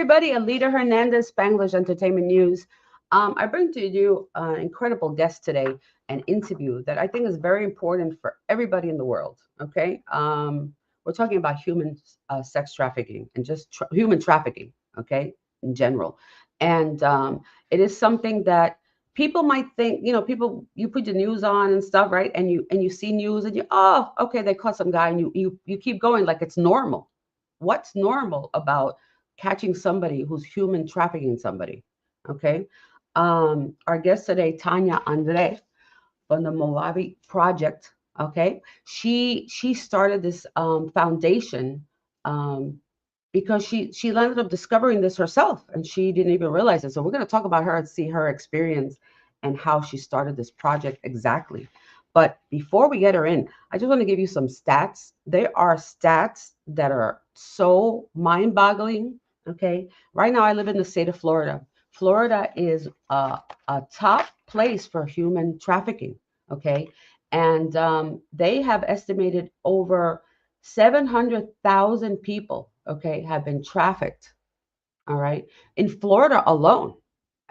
everybody. Alida Hernandez, Spanglish Entertainment News. I bring to you an incredible guest today, an interview that I think is very important for everybody in the world. Okay. We're talking about human sex trafficking and just human trafficking, okay, in general. And it is something that people might think, people, you put the news on and stuff, right? And you see news and oh, okay, they caught some guy, and you keep going like it's normal. What's normal about catching somebody who's human trafficking somebody? Okay. Our guest today, Tania Andre from the Mavuno Project. Okay, she started this foundation because she ended up discovering this herself, and she didn't even realize it. So we're going to talk about her and see her experience and how she started this project exactly. But before we get her in, I just want to give you some stats. There are stats that are so mind-boggling. Okay, right now I live in the state of Florida. Florida is a top place for human trafficking. Okay, and they have estimated over 700,000 people, okay, have been trafficked. All right, in Florida alone.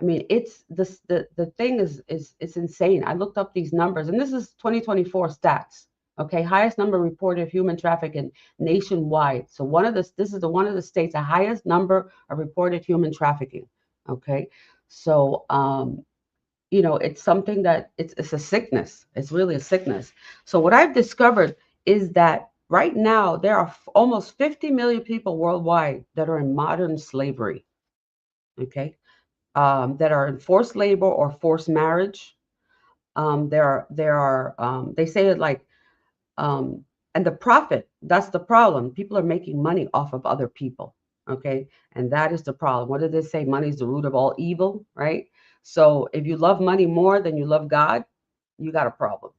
I mean, it's this the thing is it's insane. I looked up these numbers, and this is 2024 stats. Okay, highest number reported of human trafficking nationwide. So this is the one of the states the highest number of reported human trafficking. Okay, so it's something that it's a sickness. It's really a sickness. So what I've discovered is that right now there are almost 50 million people worldwide that are in modern slavery. Okay, that are in forced labor or forced marriage. They say it like, and the profit, that's the problem. People are making money off of other people. Okay. And that is the problem. What did they say? Money is the root of all evil, right? So if you love money more than you love God, you got a problem.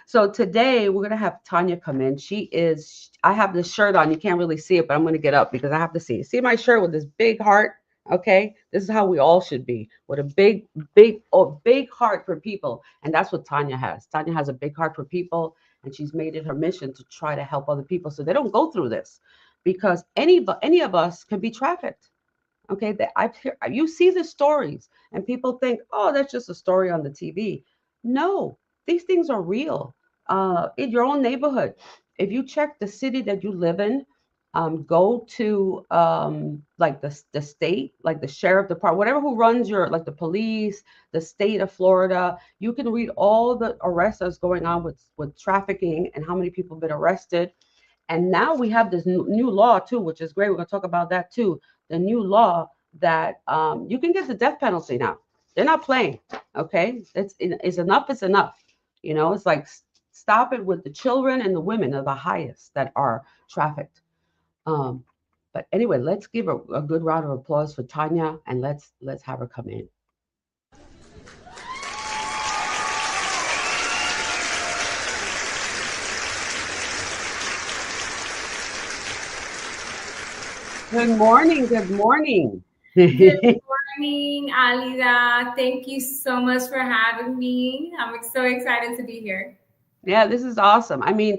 So today we're going to have Tania come in. I have this shirt on. You can't really see it, but I'm going to get up because I have to see it. See my shirt with this big heart? Okay. This is how we all should be, with a big heart for people. And that's what Tania has. Tania has a big heart for people, and she's made it her mission to try to help other people so they don't go through this, because any of us can be trafficked. Okay, you see the stories, and people think, oh, that's just a story on the TV. No, these things are real. In your own neighborhood, if you check the city that you live in, go to like the state, like the sheriff department, whatever who runs your, like the police, the state of Florida. You can read all the arrests that's going on with trafficking and how many people have been arrested. And now we have this new law too, which is great. We're going to talk about that too. The new law that you can get the death penalty now. They're not playing. Okay, it's enough. It's enough. It's like stop it with the children and the women are the highest that are trafficked. But anyway, let's give a good round of applause for Tania, and let's have her come in. Good morning. Good morning. Good morning, Alida. Thank you so much for having me. I'm so excited to be here. Yeah, this is awesome. I mean,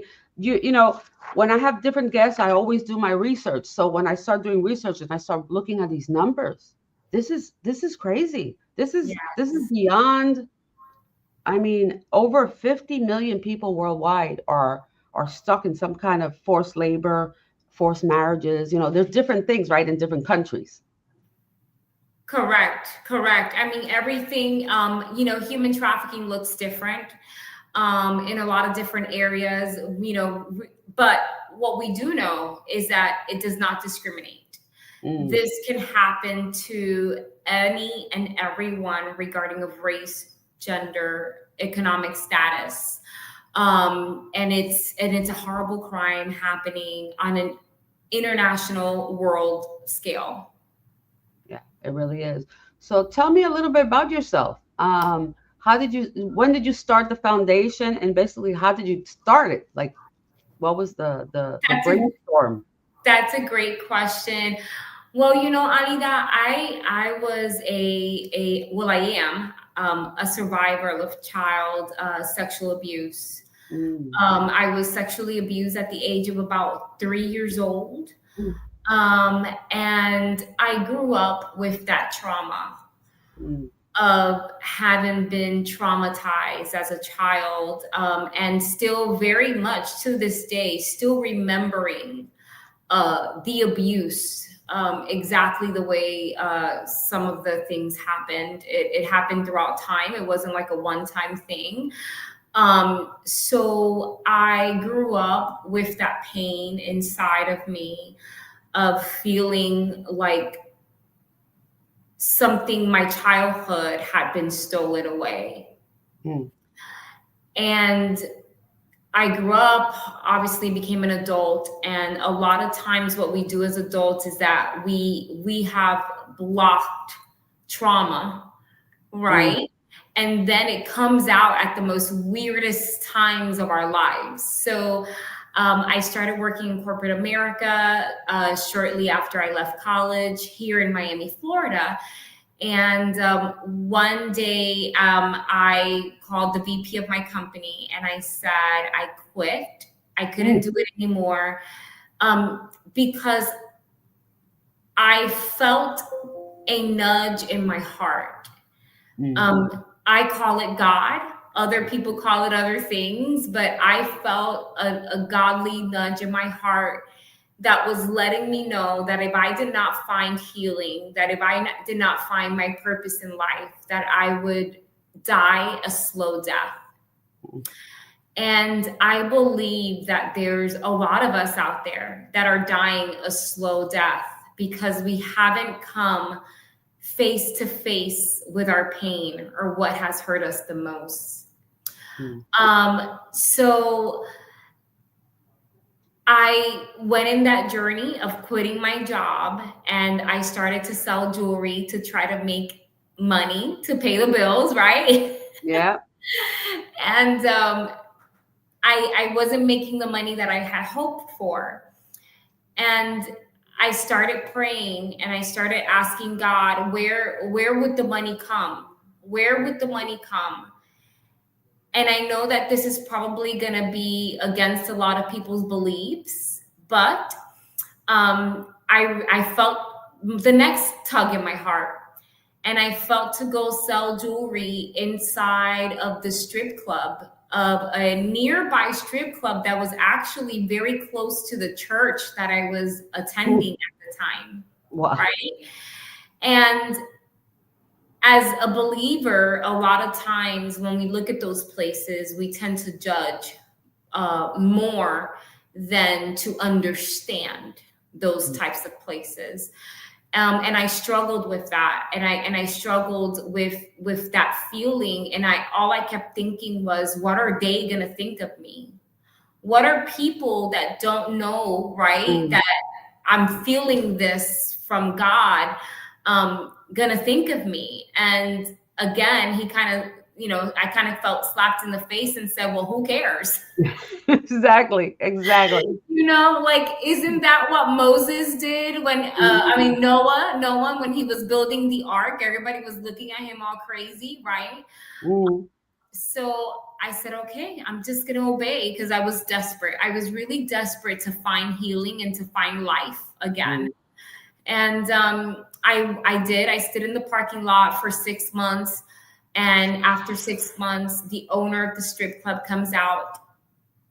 when I have different guests, I always do my research. So when I start doing research and I start looking at these numbers, this is crazy. This is beyond. I mean, over 50 million people worldwide are stuck in some kind of forced labor, forced marriages. There's different things, right, in different countries. Correct. I mean, everything, human trafficking looks different in a lot of different areas, but what we do know is that it does not discriminate. This can happen to any and everyone regarding of race, gender, economic status. And it's a horrible crime happening on an international world scale. Yeah, it really is. So tell me a little bit about yourself. When did you start the foundation, and basically how did you start it? Like, what was the brainstorm? That's a great question. Well, Alida, I was I am a survivor of child sexual abuse. I was sexually abused at the age of about 3 years old. And I grew up with that trauma Mm. of having been traumatized as a child, and still very much to this day, still remembering the abuse, exactly the way some of the things happened. It happened throughout time. It wasn't like a one-time thing. So I grew up with that pain inside of me of feeling like something my childhood had been stolen away. Mm. And I grew up, obviously became an adult, and a lot of times what we do as adults is that we have blocked trauma, Mm. right? And then it comes out at the most weirdest times of our lives. So I started working in corporate America shortly after I left college here in Miami, Florida. And one day I called the VP of my company and I said, I quit. I couldn't Mm. do it anymore, because I felt a nudge in my heart. Mm. I call it God. Other people call it other things, but I felt a godly nudge in my heart that was letting me know that if I did not find healing, that if I did not find my purpose in life, that I would die a slow death. And I believe that there's a lot of us out there that are dying a slow death because we haven't come face to face with our pain or what has hurt us the most. Mm. So I went in that journey of quitting my job and I started to sell jewelry to try to make money to pay the bills, right? Yeah. And I wasn't making the money that I had hoped for. And I started praying and I started asking God, where would the money come? Where would the money come? And I know that this is probably going to be against a lot of people's beliefs, but I felt the next tug in my heart. And I felt to go sell jewelry inside of the strip club, of a nearby strip club that was actually very close to the church that I was Mm. attending at the time, Wow. right? And as a believer, a lot of times when we look at those places, we tend to judge more than to understand those Mm. types of places. And I struggled with that, and I struggled with that feeling, and I all I kept thinking was, what are they gonna think of me? What are people that don't know, right, Mm. that I'm feeling this from God, gonna think of me? And again, he kind of, I kind of felt slapped in the face and said, well, who cares? Exactly. Exactly. Like, isn't that what Moses did when, I Mm. mean, Noah, when he was building the ark, everybody was looking at him all crazy, right? Mm. So I said, okay, I'm just going to obey because I was desperate. I was really desperate to find healing and to find life again. Mm. And I did. I stood in the parking lot for 6 months. And after 6 months, the owner of the strip club comes out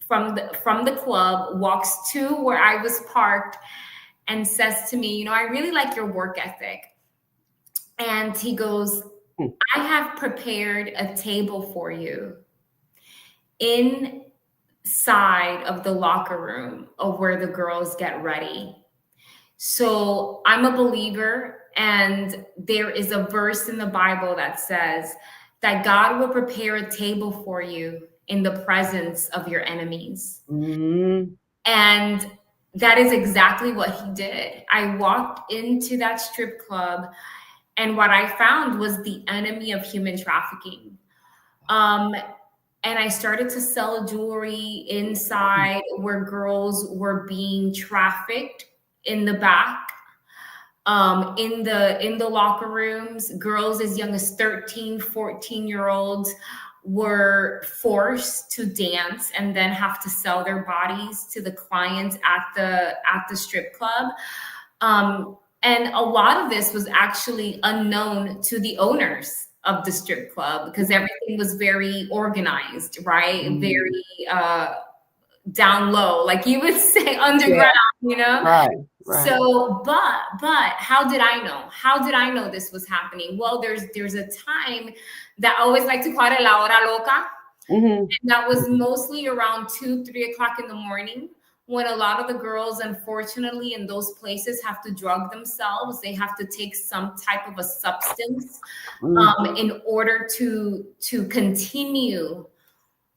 from the club, walks to where I was parked, and says to me, I really like your work ethic. And he goes, Mm. I have prepared a table for you inside of the locker room of where the girls get ready. So I'm a believer, and there is a verse in the Bible that says that God will prepare a table for you in the presence of your enemies. Mm. And that is exactly what he did. I walked into that strip club, and what I found was the enemy of human trafficking. Um, and I started to sell jewelry inside where girls were being trafficked in the back. In the locker rooms, girls as young as 13, 14-year olds were forced to dance and then have to sell their bodies to the clients at the strip club. And a lot of this was actually unknown to the owners of the strip club because everything was very organized, right? Mm. Very down low, like you would say, Yeah. underground, you know? Right. Right. So, but how did I know? How did I know this was happening? Well, there's a time that I always like to call it la hora loca. Mm-hmm. And that was mostly around 2, 3 o'clock in the morning when a lot of the girls, unfortunately, in those places have to drug themselves. They have to take some type of a substance in order to continue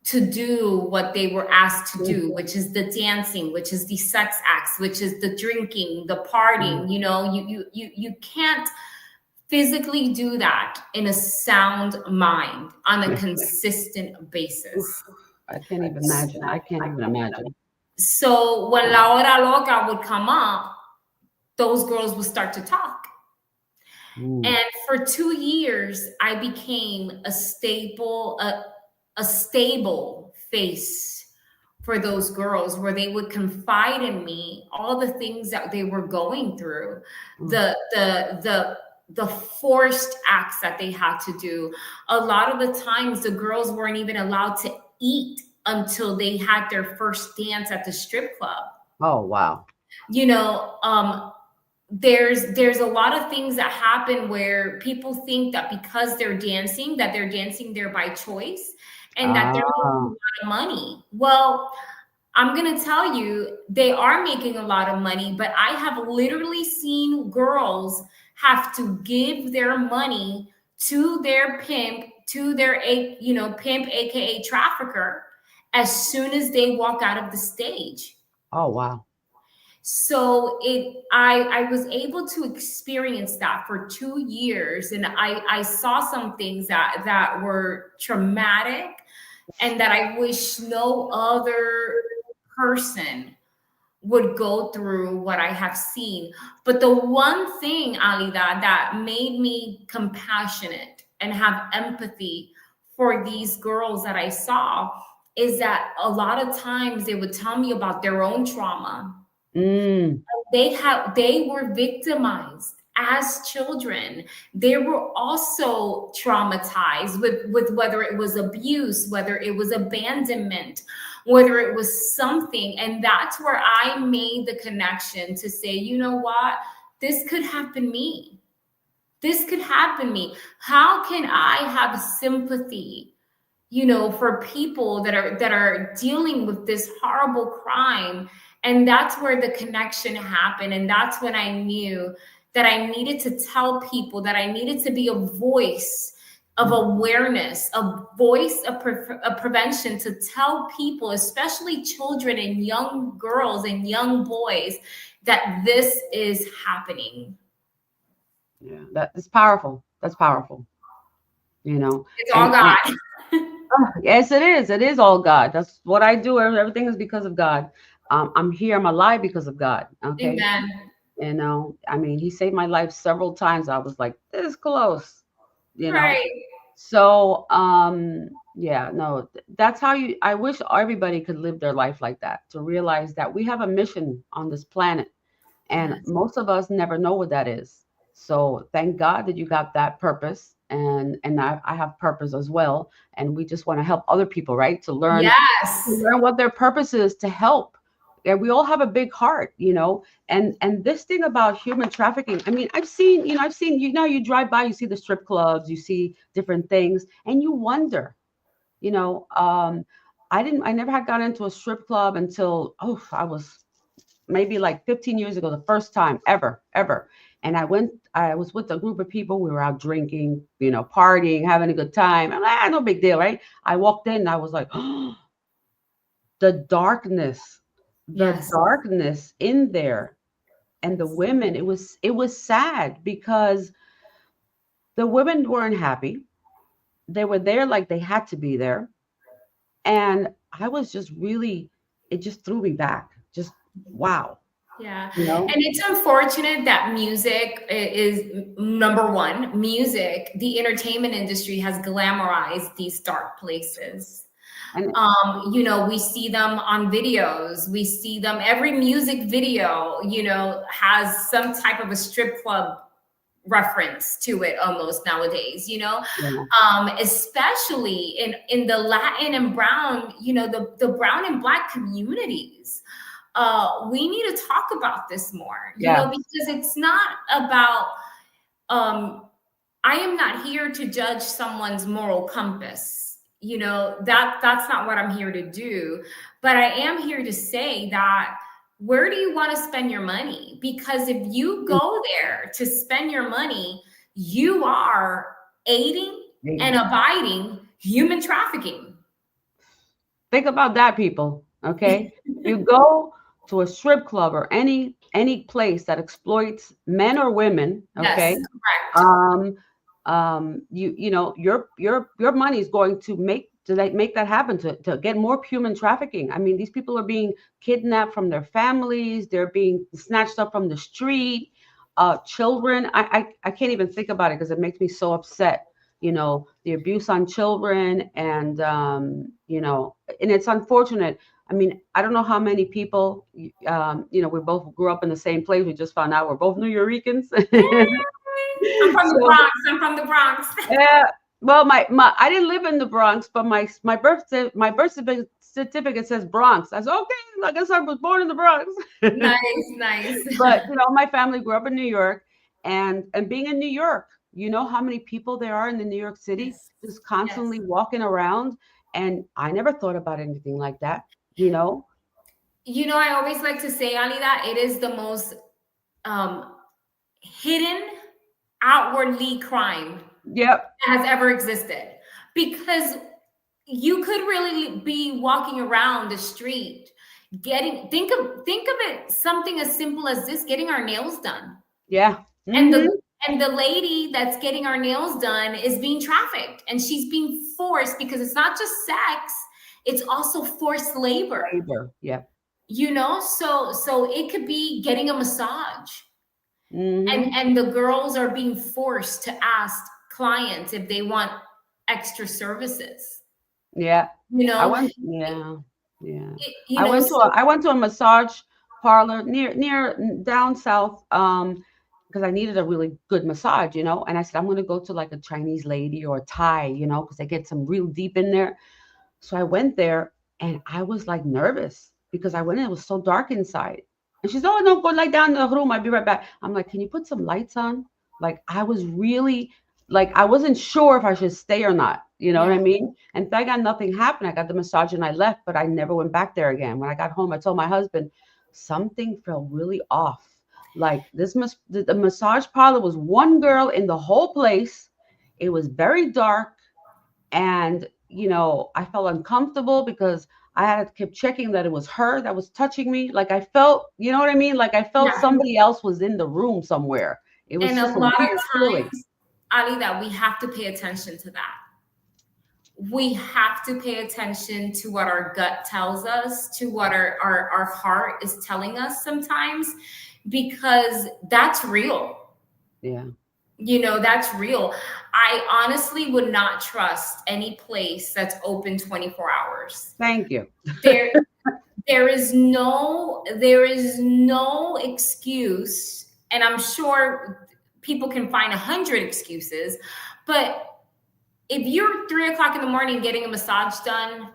to do what they were asked to do, which is the dancing, which is the sex acts, which is the drinking, the partying. You know, you can't physically do that in a sound mind on a consistent basis. I can't even imagine. I can't even imagine. So when La Hora Loca would come up, those girls would start to talk. And for 2 years, I became a stable face for those girls, where they would confide in me all the things that they were going through, the forced acts that they had to do. A lot of the times the girls weren't even allowed to eat until they had their first dance at the strip club. Oh, wow. You know, there's a lot of things that happen where people think that because they're dancing there by choice, and that they're making a lot of money. Well, I'm going to tell you, they are making a lot of money, but I have literally seen girls have to give their money to their pimp, to their pimp, aka trafficker, as soon as they walk out of the stage. Oh, wow. So I was able to experience that for 2 years, and I saw some things that were traumatic, and that I wish no other person would go through what I have seen. But the one thing, Alida, that made me compassionate and have empathy for these girls that I saw is that a lot of times they would tell me about their own trauma. They were victimized as children. They were also traumatized with whether it was abuse, whether it was abandonment, whether it was something. And that's where I made the connection to say, you know what, this could happen me. This could happen me. How can I have sympathy, for people that are dealing with this horrible crime? And that's where the connection happened. And that's when I knew that I needed to tell people, that I needed to be a voice of awareness, a voice of prevention, to tell people, especially children and young girls and young boys, that this is happening. Yeah, that is powerful. That's powerful. It's all God. Yes, it is. It is all God. That's what I do. Everything is because of God. I'm here. I'm alive because of God. Okay. Amen. I mean, He saved my life several times. I was like this close. Right. So, yeah, no, that's how I wish everybody could live their life like that, to realize that we have a mission on this planet, and Yes. most of us never know what that is. So thank God that you got that purpose, and I have purpose as well, and we just want to help other people, right? Yes. Learn what their purpose is, to help. And we all have a big heart, and this thing about human trafficking. I mean, I've seen, you drive by, you see the strip clubs, you see different things, and you wonder, you know, um, I never had got into a strip club until, I was maybe like 15 years ago, the first time ever. And I was with a group of people. We were out drinking, partying, having a good time. I'm like, no big deal, right? I walked in and I was like, oh, the darkness, Yes. in there. And the women, it was sad, because the women weren't happy. They were there like they had to be there. And I was just really, it just threw me back. Just wow. Yeah. You know? And it's unfortunate that music is number one. Music, the entertainment industry has glamorized these dark places. And You know, we see them on videos. We see them, every music video, you know, has some type of a strip club reference to it almost nowadays, you know, yeah, especially in the Latin and brown, you know, the brown and black communities. We need to talk about this more, you know, yeah, because it's not about, I am not here to judge someone's moral compass. You know, that's not what I'm here to do. But I am here to say that, where do you want to spend your money? Because if you go there to spend your money, you are aiding and yeah. abiding human trafficking. Think about that, people. Okay, you go to a strip club or any place that exploits men or women. Yes, Okay, correct. um, you know your money is going to make that happen to get more human trafficking. I mean, these people are being kidnapped from their families. They're being snatched up from the street. Children, I can't even think about it because it makes me so upset. You know, the abuse on children, and you know, and it's unfortunate. I mean, I don't know how many people, you know, we both grew up in the same place. We just found out we're both New Yorkers. I'm from the So Bronx. I'm from the Bronx. yeah, well, my I didn't live in the Bronx, but my birth certificate says Bronx. I said, okay, I guess I was born in the Bronx. Nice, nice. But you know, my family grew up in New York, and being in New York, you know how many people there are in the New York City Yes, just yes. constantly walking around, and I never thought about anything like that. You know? You know, I always like to say, Alida, it is the most um, hidden, outwardly crime Yep. that has ever existed. Because you could really be walking around the street getting, think of it, something as simple as this, getting our nails done. Yeah. And Hmm. the lady that's getting our nails done is being trafficked, and she's being forced, because it's not just sex, it's also forced labor. Labor. Yep. You know, so it could be getting a massage, Hmm. and the girls are being forced to ask clients if they want extra services, Yeah. you I know. went. Yeah. Yeah. You know, so I went to a massage parlor near down south, because I needed a really good massage, you know. And I said I'm going to go to like a Chinese lady or a Thai, you know, because they get some real deep in there. So I went there, and I was like nervous because I went and it was so dark inside. And she's, oh no, go lie down in the room. I'll be right back. I'm like, can you put some lights on? Like I was really like I wasn't sure if I should stay or not. You know what I yeah, mean? And thank God nothing happened. I got the massage and I left, but I never went back there again. When I got home, I told my husband something felt really off. Like the massage parlor was one girl in the whole place. It was very dark, and you know, I felt uncomfortable because I had to keep checking that it was her that was touching me. Like I felt, you know what I mean, like I felt yeah. somebody else was in the room somewhere. It was And a just a lot of weird feeling. times, Ali, that we have to pay attention to that. We have to pay attention to what our gut tells us, to what our heart is telling us sometimes, because that's real. Yeah. You know, that's real. I honestly would not trust any place that's open 24 hours. Thank you. There, there is no excuse, and I'm sure people can find 100 excuses, but if you're 3 o'clock in the morning getting a massage done,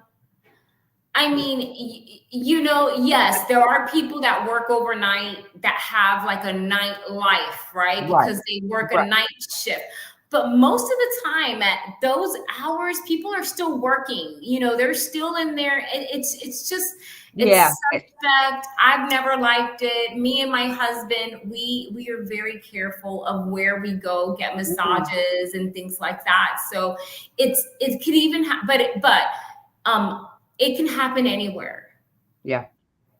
I mean, you know, yes, there are people that work overnight that have like a night life, right? Right. Because they work a Right. night shift. But most of the time at those hours, people are still working. You know, they're still in there. It's just, Yeah. it's suspect. I've never liked it. Me and my husband, we are very careful of where we go get Mhm. massages and things like that. So it could even um it can happen anywhere. Yeah.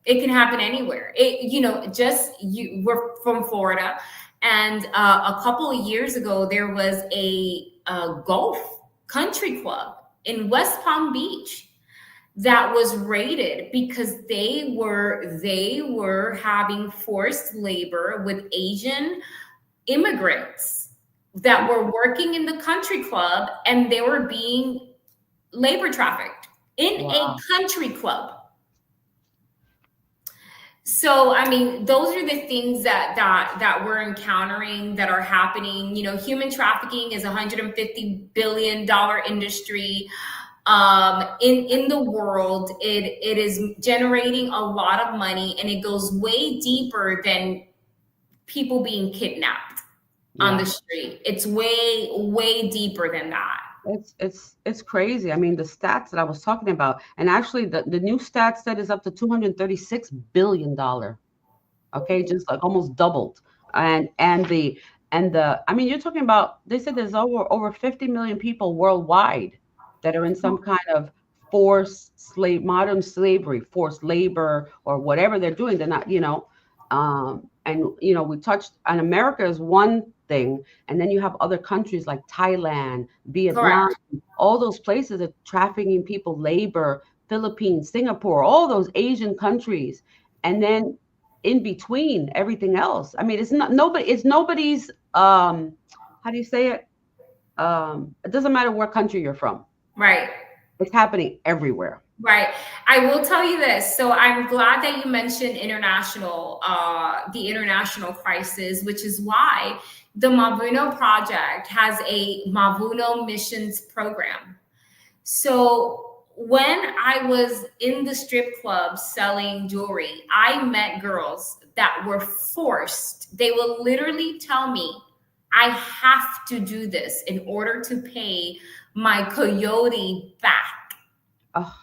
It can happen anywhere. You know, just we're from Florida, and a couple of years ago there was a golf country club in West Palm Beach that was raided because they were having forced labor with Asian immigrants that were working in the country club, and they were being labor trafficked in a Wow. country club. So, I mean, those are the things that we're encountering that are happening. You know, human trafficking is a $150 billion industry in the world. It is generating a lot of money, and it goes way deeper than people being kidnapped on the Yeah. street. It's way deeper than that. It's crazy. I mean, the stats that I was talking about, and actually the new stats said is up to $236 billion. Okay, just like almost doubled. And the I mean, you're talking about, they said there's over 50 million people worldwide that are in some kind of modern slavery, forced labor, or whatever they're doing. They're not, and we touched on America as one thing, and then you have other countries like Thailand, Vietnam, Correct. all those places that trafficking people, labor, Philippines, Singapore, all those Asian countries. And then in between everything else. I mean, it's nobody's how do you say it? It doesn't matter what country you're from. Right. It's happening everywhere. Right. I will tell you this. So I'm glad that you mentioned the international crisis, which is why the Mavuno Project has a Mavuno missions program. So when I was in the strip club selling jewelry, I met girls that were forced. They will literally tell me, I have to do this in order to pay my coyote back. Oh,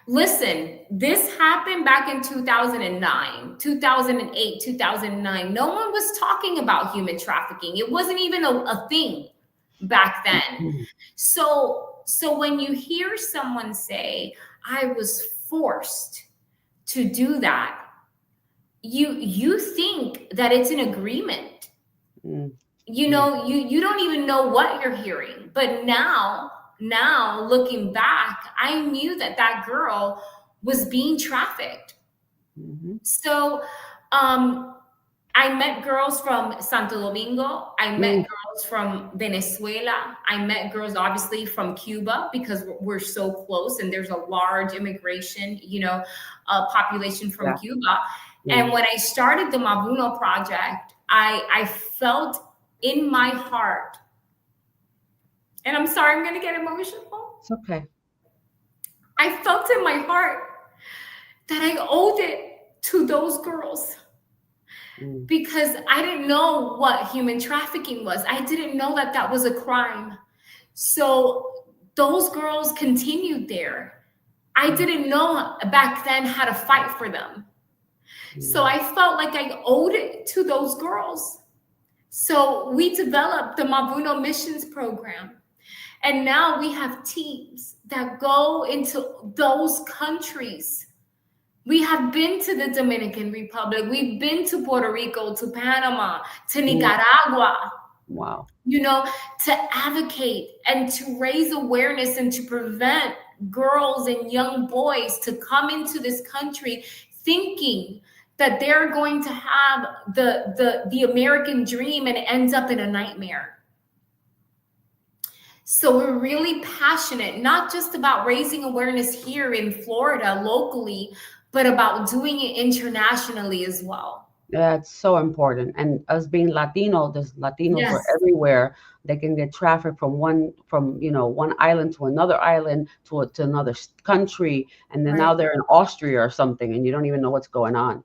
Listen, this happened back in 2009, 2008, 2009. No one was talking about human trafficking. It wasn't even a thing back then. mhm, So when you hear someone say, I was forced to do that, you think that it's an agreement. mm, You mm, know, you don't even know what you're hearing. But now looking back, I knew that girl was being trafficked. mhm, So I met girls from Santo Domingo. I met mm, girls from Venezuela. I met girls obviously from Cuba, because we're so close and there's a large immigration, population from yeah, Cuba. yeah. And when I started the Mavuno Project, I felt in my heart, and I'm sorry, I'm going to get emotional. It's okay. I felt in my heart that I owed it to those girls, Mm, because I didn't know what human trafficking was. I didn't know that was a crime. So those girls continued there. I mm, didn't know back then how to fight for them. So mm. I felt like I owed it to those girls. So we developed the Mavuno Missions Program. And now we have teams that go into those countries. We have been to the Dominican Republic. We've been to Puerto Rico, to Panama, to Mm. Nicaragua, Wow. to advocate and to raise awareness and to prevent girls and young boys to come into this country thinking that they're going to have the American dream, and it ends up in a nightmare. So we're really passionate, not just about raising awareness here in Florida locally, but about doing it internationally as well. That's so important. And us being Latino, there's Latinos were Yes, everywhere. They can get trafficked from one island to another island to another country, and then now right. they're in Austria or something, and you don't even know what's going on.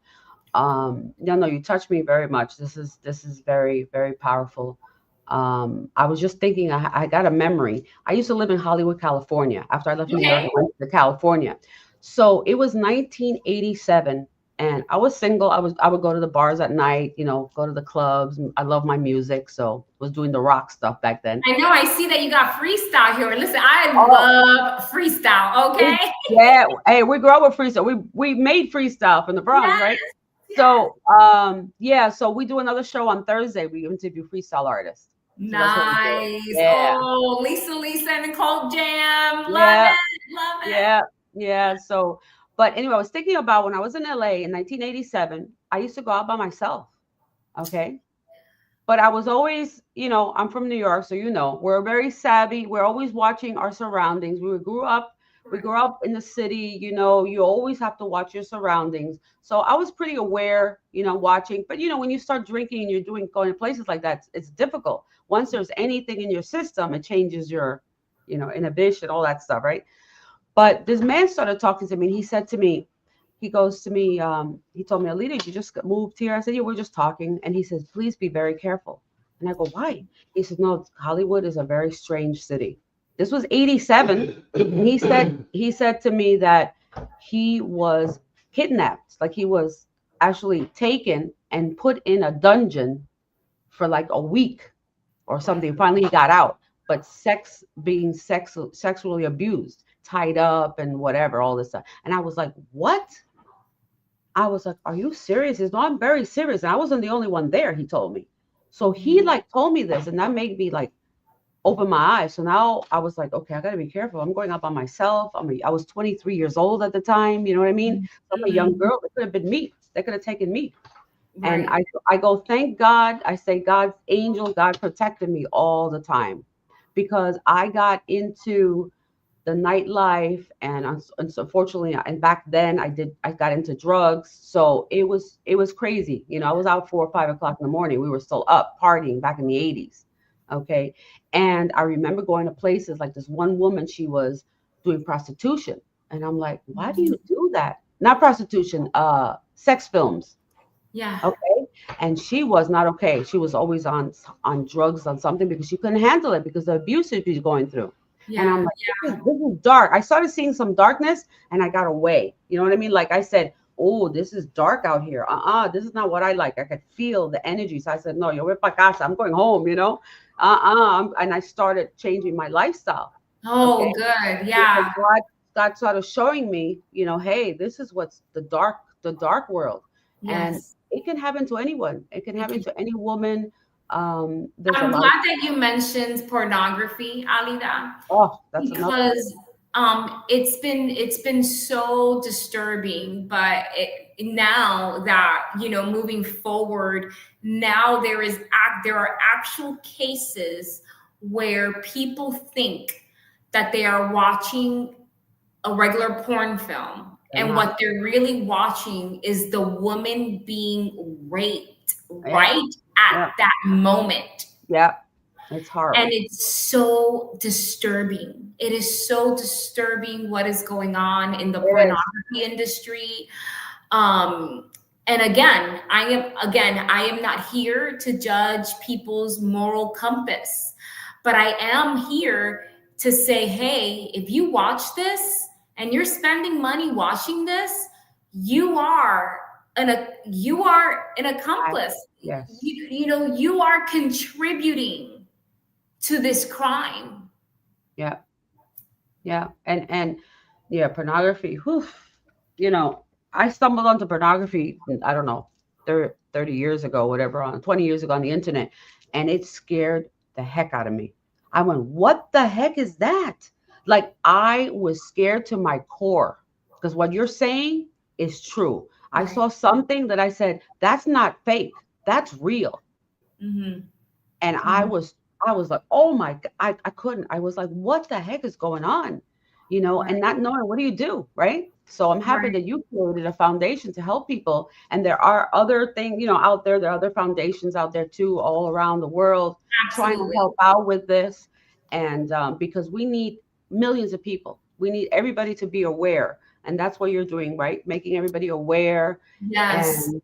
No, you touched me very much. This is very, very powerful. I was just thinking, I got a memory. I used to live in Hollywood, California. After I left New York, I Okay. went to California. So it was 1987, and I was single. I would go to the bars at night, go to the clubs. I love my music, so was doing the rock stuff back then. I know, I see that you got freestyle here. Listen, I Oh, love freestyle, okay? yeah. Hey, we grew up with freestyle. We made freestyle from the Bronx, Yes, right? yes. So yeah, so we do another show on Thursday. We interview freestyle artists. So that's what we do. Nice. Yeah. Oh, Lisa and Nicole Jam. Love Yeah. it. Love it. Yeah. Yeah. So, but anyway, I was thinking about when I was in LA in 1987, I used to go out by myself. Okay. But I was always, I'm from New York, so we're very savvy. We're always watching our surroundings. We grew up We grew up in the city, you always have to watch your surroundings. So I was pretty aware, watching. But when you start drinking and going to places like that, it's difficult. Once there's anything in your system, it changes your, inhibition, all that stuff, right? But this man started talking to me, and he said to me, he goes to me, he told me, Alida, you just moved here. I said, yeah, we're just talking. And he says, please be very careful. And I go, why? He said, no, Hollywood is a very strange city. This was 87. He said to me that he was kidnapped, like he was actually taken and put in a dungeon for like a week or something. Finally, he got out, but sexually abused, tied up, and whatever, all this stuff. And I was like, what? I was like, are you serious? He's no, I'm very serious. And I wasn't the only one there, he told me. So he like told me this, and that made me like open my eyes. So now I was like, okay, I got to be careful. I'm going out by myself. I was 23 years old at the time. You know what I mean? So I'm a young girl. It could have been me. They could have taken me. Right. And I go, thank God. I say, God's angel, God protected me all the time, because I got into the nightlife, and unfortunately, and back then I got into drugs. So it was crazy. I was out 4 or 5 o'clock in the morning. We were still up partying back in the 80s. Okay. And I remember going to places like this one woman, she was doing prostitution. And I'm like, why do you do that? Not prostitution, sex films. Yeah. Okay. And she was not okay. She was always on drugs, on something, because she couldn't handle it because the abuse that she's going through. And I'm Yeah. like, this is dark. I started seeing some darkness, and I got away. You know what I mean? Like I said, oh, this is dark out here. This is not what I like. I could feel the energy. So I said, no, yo voy pa casa. I'm going home, And I started changing my lifestyle. Oh, Okay. good. Because Yeah. God started showing me, hey, this is what's the dark world. And Yes. it can happen to anyone. It can happen to any woman. There's a I'm lot of, glad that you mentioned pornography, Alida, oh, that's another. because it's been so disturbing. But now that moving forward, now there are actual cases where people think that they are watching a regular porn film, They're and not. what they're really watching is the woman being raped Yeah, right at yeah, that moment. yeah. It's And horrible. it's so disturbing. It is so disturbing what is going on in the It is. pornography industry. Um, and I am not here to judge people's moral compass, but I am here to say, hey, if you watch this and you're spending money watching this, you are an I, accomplice. yes. You are contributing to this crime. Yeah, yeah. And yeah, pornography. Whew, I stumbled onto pornography, I don't know, 30 years ago, whatever, on 20 years ago on the internet, and it scared the heck out of me. I went, what the heck is that? Like, I was scared to my core, because what you're saying is true. I Right. saw something that I said, that's not fake, that's real. Mm-hmm. And Mm-hmm. I was like, oh my God, I couldn't. I was like, what the heck is going on? And Right. not knowing what do you do, right? So I'm happy Right. that you created a foundation to help people. And there are other things, out there. There are other foundations out there too, all around the world, trying to Absolutely. help out with this. And because we need millions of people, we need everybody to be aware. And that's what you're doing, right? Making everybody aware. Yes. And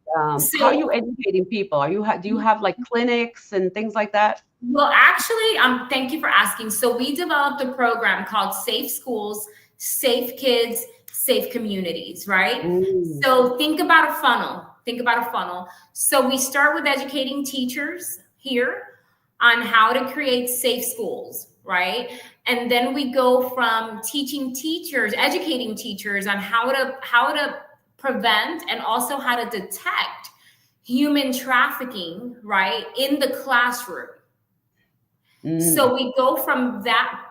how are you So, educating people? Do you have like clinics and things like that? well, actually, thank you for asking. So, we developed a program called Safe Schools, Safe Kids, Safe Communities, right? Mm, So, think about a funnel. Think about a funnel. So, we start with educating teachers here on how to create safe schools, right? And then we go from teaching teachers, educating teachers on how to prevent and also how to detect human trafficking, right, in the classroom. mm, So we go from that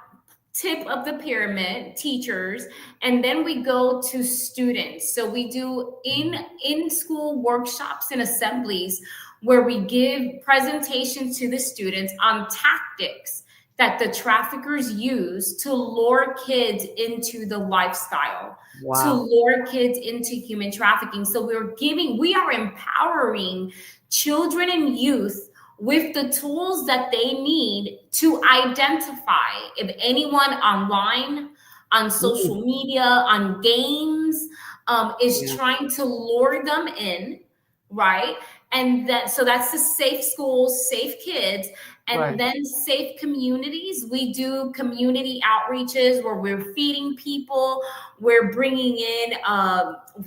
tip of the pyramid, teachers, and then we go to students. So we do in school workshops and assemblies where we give presentations to the students on tactics that the traffickers use to lure kids into the lifestyle, to Wow. lure kids into human trafficking. So we are empowering children and youth with the tools that they need to identify if anyone online, on Mm, social media, on games, is yeah. trying to lure them in, right? And that, so that's the safe schools, safe kids, and Right. then safe communities. We do community outreaches where we're feeding people. We're bringing in,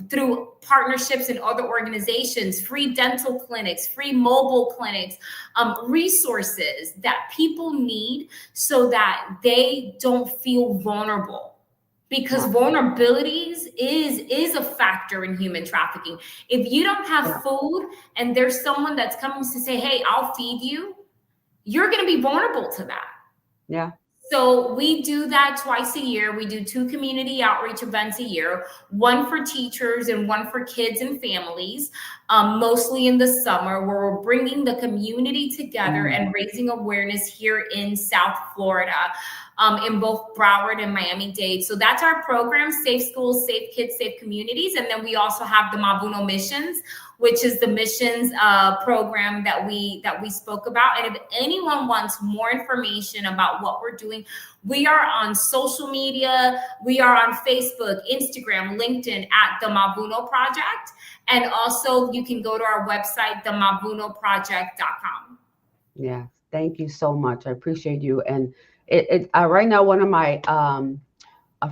through partnerships and other organizations, free dental clinics, free mobile clinics, resources that people need so that they don't feel vulnerable, because Wow. vulnerabilities is a factor in human trafficking. If you don't Yeah. have food and there's someone that's coming to say, hey, I'll feed you, you're going to be vulnerable to that. Yeah. So we do that twice a year. We do 2 community outreach events a year, one for teachers and one for kids and families, mostly in the summer, where we're bringing the community together Mm, and raising awareness here in South Florida, in both Broward and Miami-Dade. So that's our program: safe schools, safe kids, safe communities. And then we also have the Mavuno missions, which is the missions program that we spoke about. And if anyone wants more information about what we're doing, we are on social media. We are on Facebook, Instagram, LinkedIn at the Mavuno Project. And also you can go to our website, themavunoproject.com. yeah. Thank you so much. I appreciate you. And right now, one of my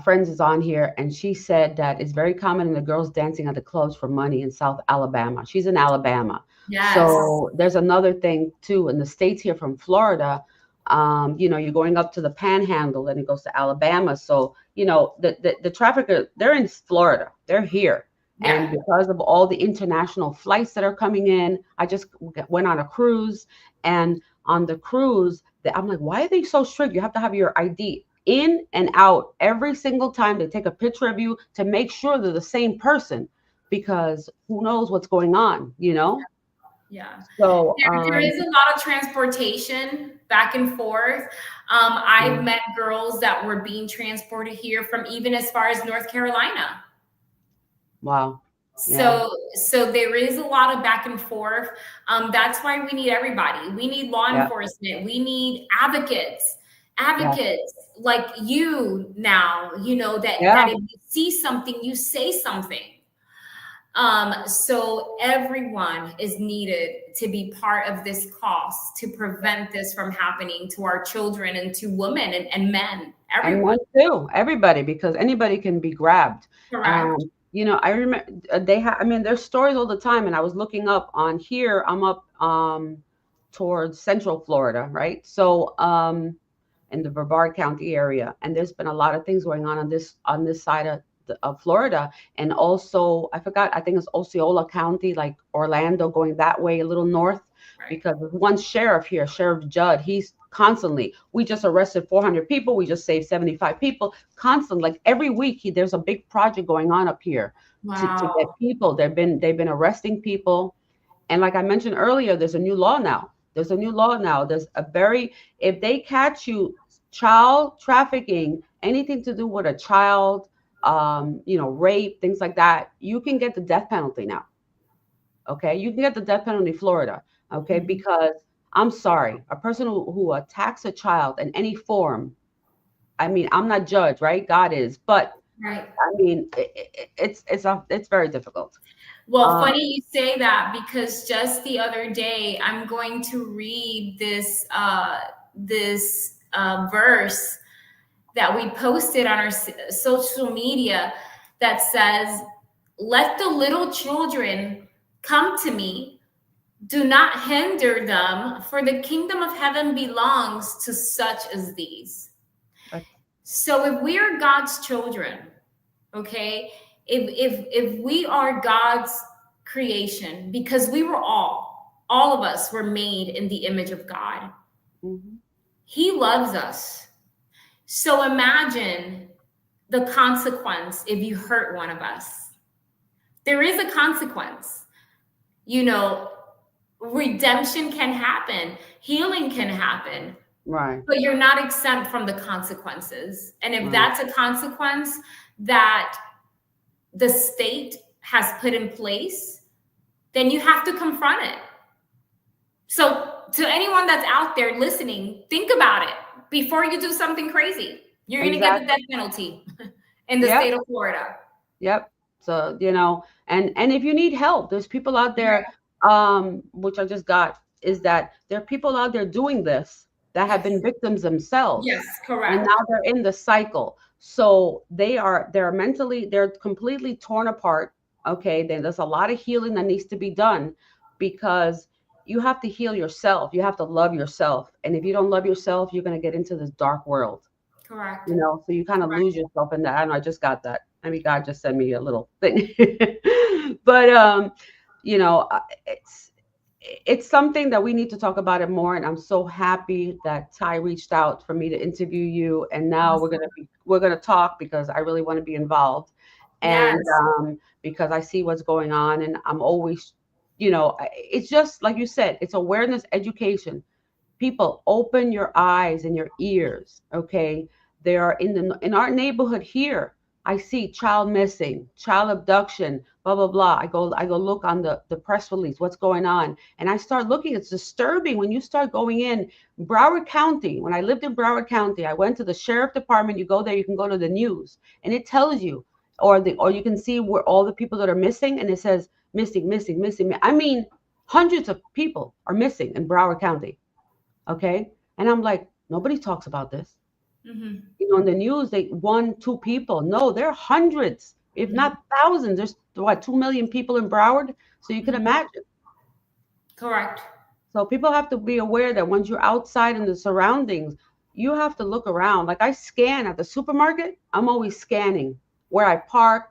friends is on here, and she said that it's very common in the girls dancing at the clubs for money in South Alabama. She's in Alabama. Yes. So there's another thing too in the States here from Florida. You're going up to the Panhandle, and it goes to Alabama. So the trafficker, they're in Florida, they're here. And Yeah. because of all the international flights that are coming in, I just went on a cruise, and on the cruise, I'm like, why are they so strict? You have to have your ID in and out every single time. They take a picture of you to make sure they're the same person, because who knows what's going on. Yeah. So There is a lot of transportation back and forth. I've yeah. met girls that were being transported here from even as far as North Carolina. Wow. Yeah. So there is a lot of back and forth. That's why we need everybody. We need law Yeah. enforcement. We need advocates, Yeah. like you now, that Yeah. if you see something, you say something. So everyone is needed to be part of this cause to prevent this from happening to our children and to women and men, And everyone. men too, everybody, because anybody can be grabbed. Correct. I remember I mean, there's stories all the time, and I was looking up on here. I'm up towards Central Florida, right? So in the Brevard County area, and there's been a lot of things going on this side of Florida, and also I forgot. I think it's Osceola County, like Orlando, going that way a little north, Right. because there's one sheriff here, Sheriff Judd. He's constantly, we just arrested 400 people, we just saved 75 people, constantly, like every week. There's a big project going on up here to get Wow. people. They've been arresting people, and like I mentioned earlier, there's a new law now. There's a very, if they catch you child trafficking, anything to do with a child, rape, things like that, you can get the death penalty now. Okay, you can get the death penalty in Florida. Okay, Mhm. because I'm sorry, a person who attacks a child in any form. I mean, I'm not judge, right? God is, but Right. I mean, it's very difficult. Well, Um, funny you say that, because just the other day I'm going to read this verse that we posted on our social media that says, "Let the little children come to me. Do not hinder them, for the kingdom of heaven belongs to such as these." but So if we are God's children, okay, if we are God's creation, because we were all of us were made in the image of God. mhm. He loves us. So imagine the consequence if you hurt one of us. There is a consequence. You know, redemption can happen, healing can happen, Right. but you're not exempt from the consequences. And if Right. that's a consequence that the state has put in place, then you have to confront it. So, to anyone that's out there listening, think about it before you do something crazy. You're going to get the death Exactly. penalty in the Yep. state of Florida. Yep. So, and if you need help, there's people out there, Yeah. which I just got, is that there are people out there doing this that have been Yes. victims Yes, themselves, and now correct. they're in the cycle. So they're mentally, they're completely torn apart. Okay, then there's a lot of healing that needs to be done, because you have to heal yourself. You have to love yourself. And if you don't love yourself, you're going to get into this dark world. Correct. So you kind of Correct. lose yourself in that. I don't know, I just got that. I mean, God just sent me a little thing. But you know, it's something that we need to talk about it more. And I'm so happy that Ty reached out for me to interview you. And now we're gonna talk, because I really want to be involved. And Yes. because I see what's going on, and I'm always, it's just like you said, it's awareness, education. People, open your eyes and your ears. Okay, there are in our neighborhood here, I see child missing, child abduction, blah blah blah. I go look on the press release, what's going on, and I start looking. It's disturbing when you start going in Broward County. When I lived in Broward County, I went to the sheriff department. You go there, you can go to the news, and it tells you, or you can see where all the people that are missing, and it says missing, missing, missing. I mean, hundreds of people are missing in Broward County. Okay. And I'm like, nobody talks about this. Mm-hmm. In the news, they one, two people. No, there are hundreds, if Mm-hmm. not thousands. There's what, 2 million people in Broward. So you can Mm-hmm. imagine. Correct. So people have to be aware that once you're outside in the surroundings, you have to look around. Like I scan at the supermarket, I'm always scanning where I park.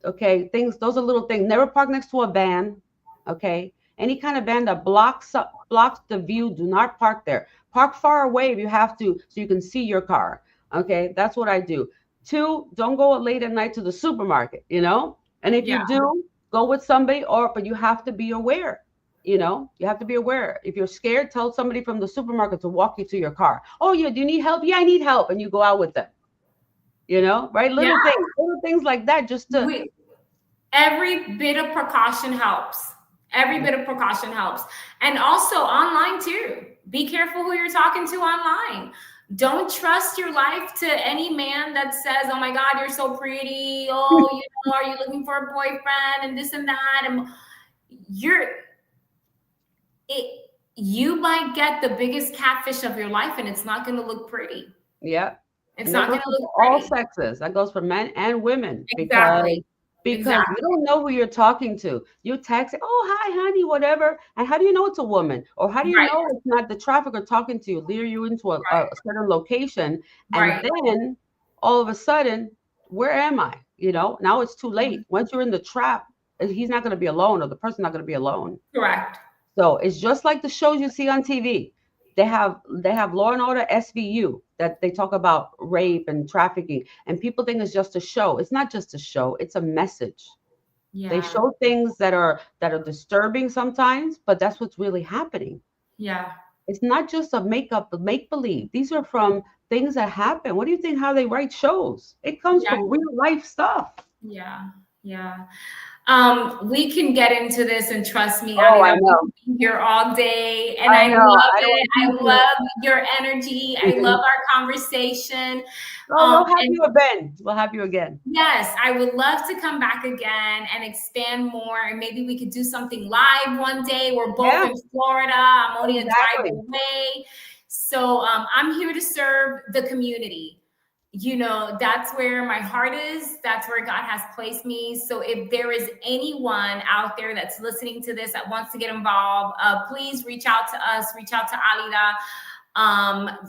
Okay, things, those are little things. Never park next to a van. Okay, any kind of van that blocks the view, do not park there. Park far away if you have to, so you can see your car. Okay, that's what I do. Two, don't go late at night to the supermarket. And if Yeah. you do, go with somebody, but you have to be aware. You have to be aware. If you're scared, tell somebody from the supermarket to walk you to your car. Oh yeah, do you need help? Yeah, I need help, and you go out with them. Right? Yeah. Little things like that, just to. Every bit of precaution helps. Every bit of precaution helps. And also online too. Be careful who you're talking to online. Don't trust your life to any man that says, oh my God, you're so pretty. Oh, are you looking for a boyfriend and this and that? And you might get the biggest catfish of your life, and it's not going to look pretty. Yeah. It's And that not goes going to for look all pretty. sexes. That goes for men and women, because Exactly. you don't know who you're talking to. You text, oh hi honey, whatever, and how do you know it's a woman, or how do you Right. know it's not the trafficker talking to you, lure you into a certain location, and Right. then all of a sudden, where am I? Now it's too late. Once you're in the trap, he's not going to be alone, or the person's not going to be alone. Correct. So it's just like the shows you see on TV. They have Law and Order SVU, that they talk about rape and trafficking, and people think it's just a show. It's not just a show, it's a message. Yeah. They show things that are disturbing sometimes, but that's what's really happening. Yeah. It's not just a make believe. These are from things that happen. What do you think, how they write shows? It comes from real life stuff. Yeah. Yeah. We can get into this, and trust me, Oh, I Alida, we know. can be here all day, and I I know. love I it. I don't love your energy. I love our conversation. Oh, we'll have And you again. We'll have you again. yes, I would love to come back again and expand more, and maybe we could do something live one day. We're both in Florida. I'm only a drive away. So I'm here to serve the community. That's where my heart is. That's where God has placed me. So if there is anyone out there that's listening to this that wants to get involved, please reach out to us, reach out to Alida.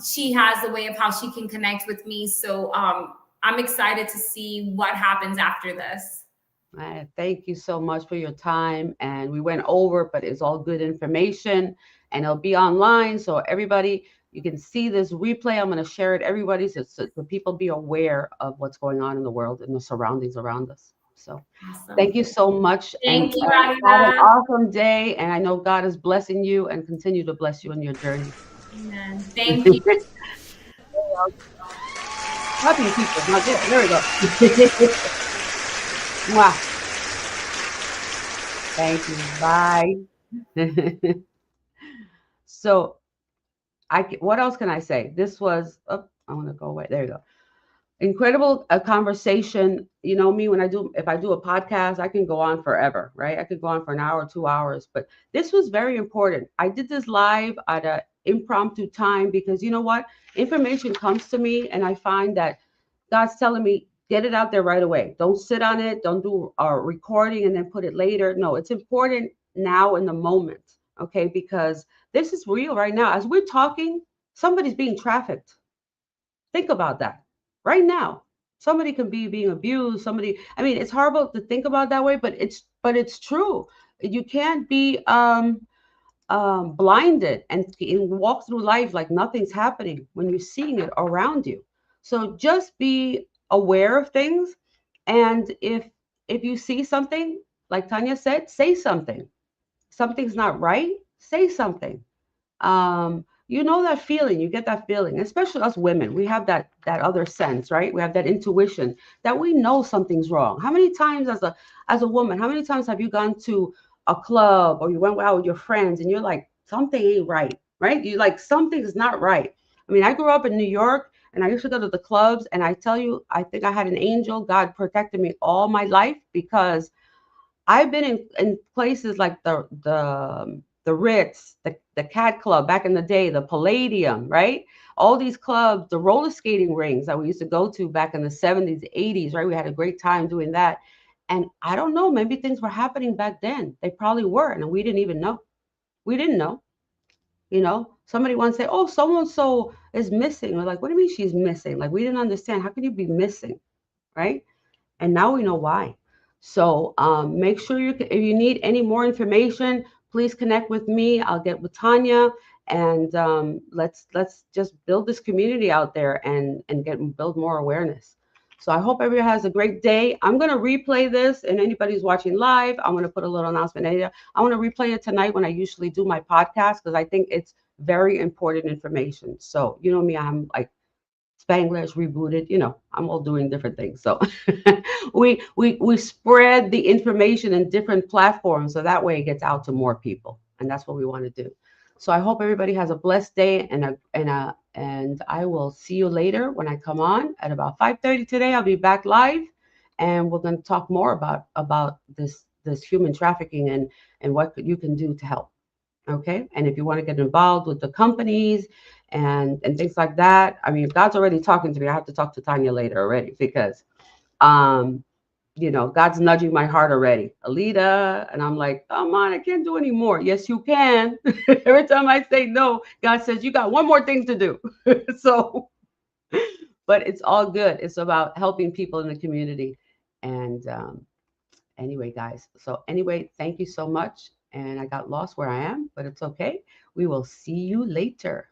She has a way of how she can connect with me. So I'm excited to see what happens after this. Thank you so much for your time. And we went over, but it's all good information, and it'll be online. So everybody, you can see this replay. I'm going to share it, everybody, so people be aware of what's going on in the world and the surroundings around us. So Thank you so much. Thank you, Have an Alida. awesome day. And I know God is blessing you and continue to bless you in your journey. Amen. Thank you. Helping people. Now there we go. Mwah. Thank you. Bye. So what else can I say? This was, oh, I want to go away. There you go. Incredible a conversation. You know me, when if I do a podcast, I can go on forever, right? I could go on for an hour, 2 hours, but this was very important. I did this live at a impromptu time because you know what? Information comes to me and I find that God's telling me, get it out there right away. Don't sit on it. Don't do a recording and then put it later. No, it's important now in the moment. Okay. Because this is real right now. As we're talking, somebody's being trafficked. Think about that right now. Somebody can be being abused. Somebody, I mean, it's horrible to think about that way, but it's true. You can't be blinded and walk through life like nothing's happening when you're seeing it around you. So just be aware of things, and if you see something, like Tanya said, say something. Something's not right, say something. You know that feeling, you get that feeling, especially us women. We have that other sense, right? We have that intuition that we know something's wrong. How many times as a woman, how many times have you gone to a club or you went out with your friends and you're like, something ain't right, right? You like something's not right. I mean, I grew up in New York and I used to go to the clubs, and I tell you, I think I had an angel. God protected me all my life because I've been in places like the Ritz, the Cat Club back in the day, the Palladium, right? All these clubs, the roller skating rings that we used to go to back in the 70s, 80s, right? We had a great time doing that. And I don't know, maybe things were happening back then. They probably were, and we didn't even know. We didn't know. Somebody once said, "Oh, so and so is missing." We're like, "What do you mean she's missing?" Like, we didn't understand. How can you be missing, right? And now we know why. So make sure if you need any more information, please connect with me. I'll get with Tanya, and let's just build this community out there and build more awareness. So I hope everyone has a great day. I'm gonna replay this, and anybody who's watching live, I'm gonna put a little announcement in there. I want to replay it tonight when I usually do my podcast because I think it's very important information. So you know me, I'm like Spanglish rebooted. I'm all doing different things. So we spread the information in different platforms so that way it gets out to more people, and that's what we want to do. So I hope everybody has a blessed day, and I will see you later when I come on at about 5:30 today. I'll be back live, and we're going to talk more about this human trafficking and what you can do to help. Okay. And if you want to get involved with the companies and things like that, I mean, if God's already talking to me, I have to talk to Tanya later already because, um, God's nudging my heart already. Alida. And I'm like, come on, I can't do any more. Yes, you can. Every time I say no, God says, you got one more thing to do. So, but it's all good. It's about helping people in the community. And anyway, guys. So, anyway, thank you so much. And I got lost where I am, but it's okay. We will see you later.